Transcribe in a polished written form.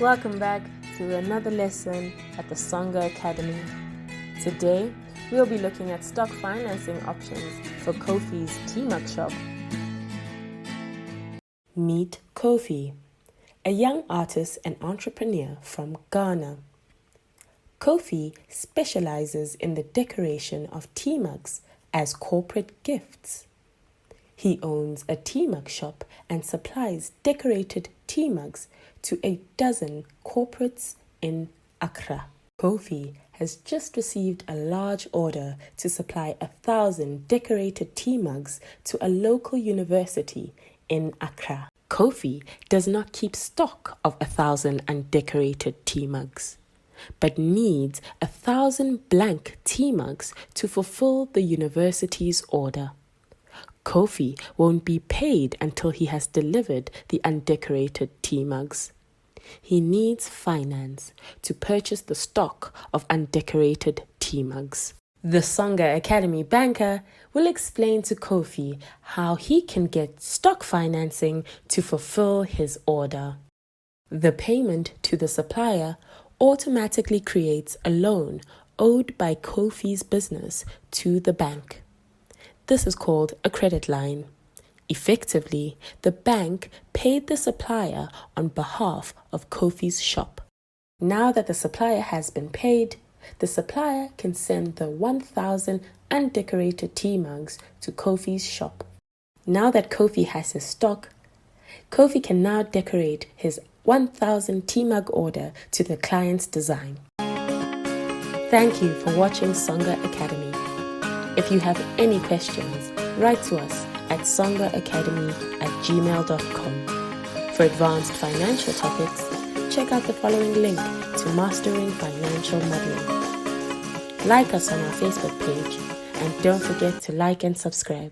Welcome back to another lesson at the Songa Academy. Today, we'll be looking at stock financing options for Kofi's T-Mug shop. Meet Kofi, a young artist and entrepreneur from Ghana. Kofi specializes in the decoration of T-Mugs as corporate gifts. He owns a T-Mug shop and supplies decorated T-Mugs to a dozen corporates in Accra. Kofi has just received a large order to supply 1,000 decorated T-Mugs to a local university in Accra. Kofi does not keep stock of 1,000 undecorated T-Mugs, but needs 1,000 blank T-Mugs to fulfill the university's order. Kofi won't be paid until he has delivered the undecorated T-Mugs. He needs finance to purchase the stock of undecorated T-Mugs. The Songa Academy banker will explain to Kofi how he can get stock financing to fulfill his order. The payment to the supplier automatically creates a loan owed by Kofi's business to the bank. This is called a credit line. Effectively, the bank paid the supplier on behalf of Kofi's shop. Now that the supplier has been paid, the supplier can send the 1,000 undecorated T-Mugs to Kofi's shop. Now that Kofi has his stock, Kofi can now decorate his 1,000 T-Mug order to the client's design. Thank you for watching Songa Academy. If you have any questions, write to us at songaacademy@gmail.com. For advanced financial topics, check out the following link to Mastering Financial Modeling. Like us on our Facebook page and don't forget to like and subscribe.